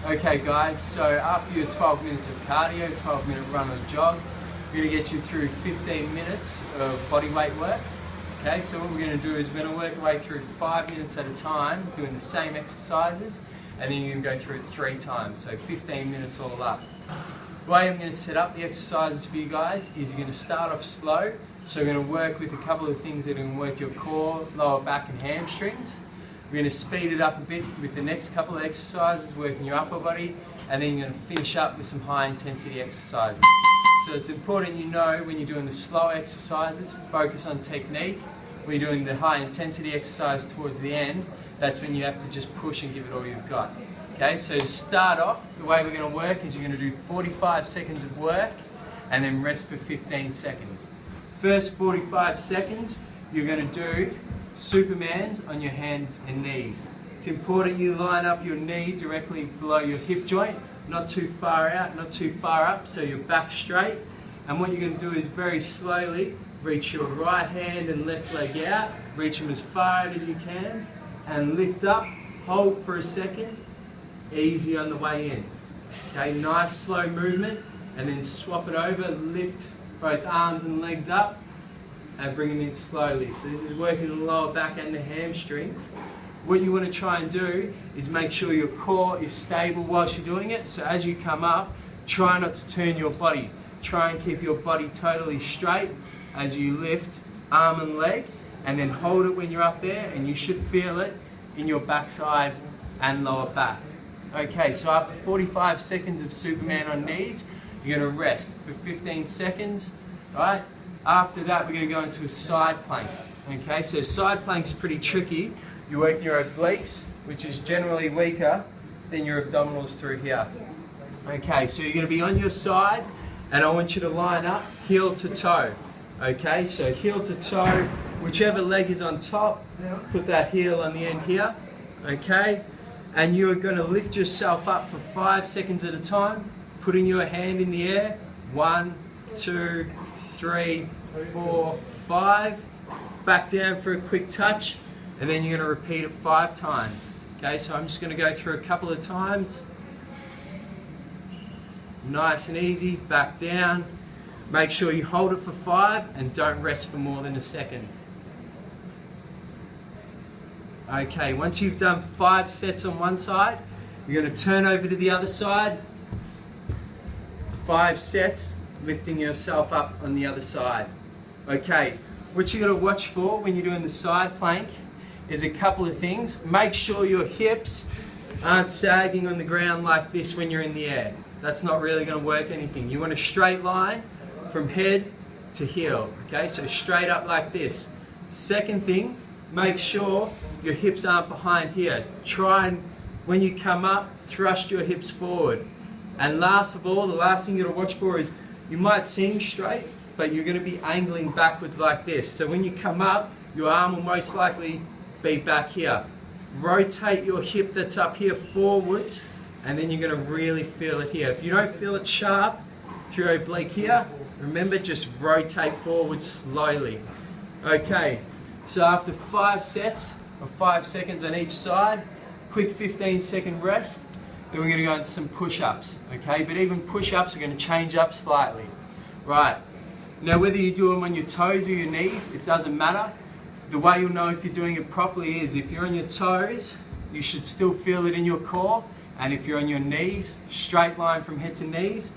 Okay guys, so after your 12 minutes of cardio, 12-minute run or jog, we're going to get you through 15 minutes of body weight work. Okay, so what we're going to do is we're going to work our way through 5 minutes at a time, doing the same exercises, and then you're going to go through it 3 times, so 15 minutes all up. The way I'm going to set up the exercises for you guys is you're going to start off slow, so we're going to work with a couple of things that are going to work your core, lower back and hamstrings. We're going to speed it up a bit with the next couple of exercises, working your upper body, and then you're going to finish up with some high intensity exercises. So it's important you know when you're doing the slow exercises, focus on technique. When you're doing the high intensity exercise towards the end, that's when you have to just push and give it all you've got. Okay, so to start off, the way we're going to work is you're going to do 45 seconds of work and then rest for 15 seconds. First 45 seconds, you're going to do Supermans on your hands and knees. It's important you line up your knee directly below your hip joint, not too far out, not too far up, so you're back straight. And what you're going to do is very slowly reach your right hand and left leg out, reach them as far out as you can, and lift up, hold for a second, easy on the way in. Okay, nice slow movement, and then swap it over, lift both arms and legs up, and bring them in slowly. So this is working the lower back and the hamstrings. What you want to try and do is make sure your core is stable whilst you're doing it. So as you come up, try not to turn your body. Try and keep your body totally straight as you lift arm and leg, and then hold it when you're up there, and you should feel it in your backside and lower back. Okay, so after 45 seconds of Superman on knees, you're going to rest for 15 seconds, right? After that, we're going to go into a side plank. Okay, so side plank's pretty tricky. You're working your obliques, which is generally weaker than your abdominals through here. Okay, so you're going to be on your side, and I want you to line up heel to toe. Okay, so heel to toe, whichever leg is on top, put that heel on the end here. Okay, and you're going to lift yourself up for 5 seconds at a time, putting your hand in the air. 1, 2, 3, 4, 5. Back down for a quick touch, and then you're going to repeat it 5 times. Okay, so I'm just going to go through a couple of times. Nice and easy, back down. Make sure you hold it for 5 and don't rest for more than a second. Okay, once you've done 5 sets on one side, you're going to turn over to the other side. 5 sets, lifting yourself up on the other side. Okay, what you got to watch for when you're doing the side plank is a couple of things. Make sure your hips aren't sagging on the ground like this when you're in the air. That's not really going to work anything. You want a straight line from head to heel. Okay, so straight up like this. Second thing, make sure your hips aren't behind here. Try and, when you come up, thrust your hips forward. And last of all, the last thing you got to watch for is you might seem straight, but you're going to be angling backwards like this. So when you come up, your arm will most likely be back here. Rotate your hip that's up here forwards, and then you're going to really feel it here. If you don't feel it sharp through your oblique here, remember, just rotate forward slowly. Okay, so after 5 sets of 5 seconds on each side, quick 15-second rest, then we're going to go into some push-ups. Okay, but even push-ups are going to change up slightly. Right, now whether you do them on your toes or your knees, it doesn't matter. The way you'll know if you're doing it properly is if you're on your toes, you should still feel it in your core, and if you're on your knees, straight line from head to knees,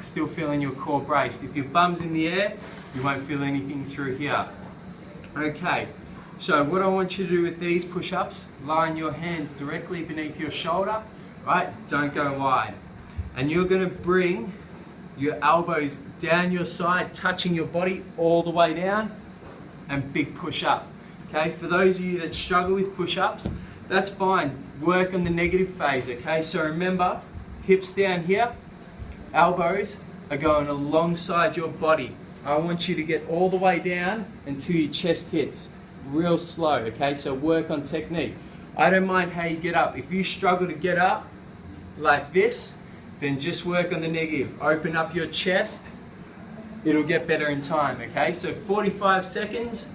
still feeling your core braced. If your bum's in the air, you won't feel anything through here. Okay, so what I want you to do with these push-ups, line your hands directly beneath your shoulder, right? Don't go wide. And you're going to bring your elbows down your side, touching your body all the way down, and big push up. Okay, for those of you that struggle with push-ups, that's fine. Work on the negative phase, okay? So remember, hips down here, elbows are going alongside your body. I want you to get all the way down until your chest hits. Real slow, okay? So work on technique. I don't mind how you get up. If you struggle to get up like this, then just work on the negative. Open up your chest. It'll get better in time, okay? So 45 seconds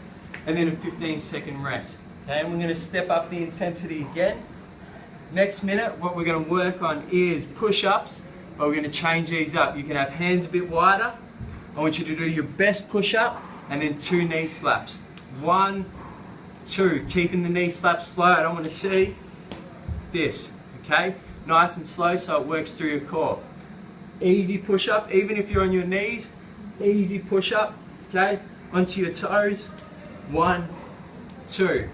and then a 15-second rest. Okay, and we're going to step up the intensity again. Next minute, what we're going to work on is push-ups, but we're going to change these up. You can have hands a bit wider. I want you to do your best push-up and then 2 knee slaps. 1, 2, keeping the knee slaps slow. I don't want to see this, okay? Nice and slow so it works through your core. Easy push-up, even if you're on your knees, easy push-up, okay? Onto your toes. 1, 2.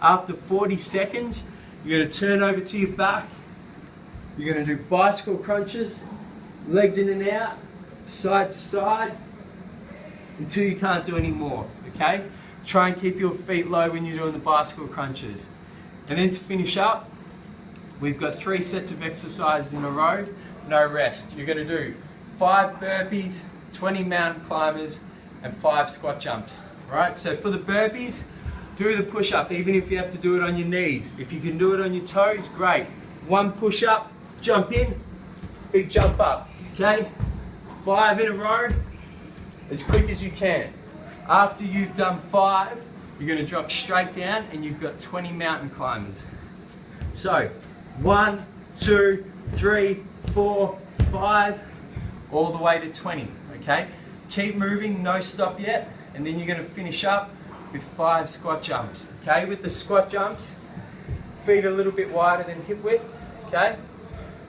After 40 seconds, you're going to turn over to your back. You're going to do bicycle crunches, legs in and out, side to side, until you can't do any more, okay? Try and keep your feet low when you're doing the bicycle crunches. And then to finish up, we've got 3 sets of exercises in a row, no rest. You're going to do 5 burpees, 20 mountain climbers, and 5 squat jumps, all right? So for the burpees, do the push-up, even if you have to do it on your knees. If you can do it on your toes, great. 1 push-up, jump in, big jump up, okay? 5 in a row, as quick as you can. After you've done 5, you're going to drop straight down and you've got 20 mountain climbers. So, 1, 2, 3, 4, 5, all the way to 20, okay? Keep moving, no stop yet, and then you're going to finish up with 5 squat jumps, okay? With the squat jumps, feet a little bit wider than hip width, okay?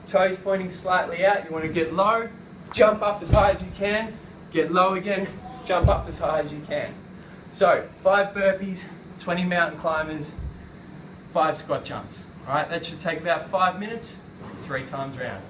Toes pointing slightly out, you want to get low, jump up as high as you can, get low again, jump up as high as you can. So, 5 burpees, 20 mountain climbers, 5 squat jumps, all right? That should take about 5 minutes, 3 times round.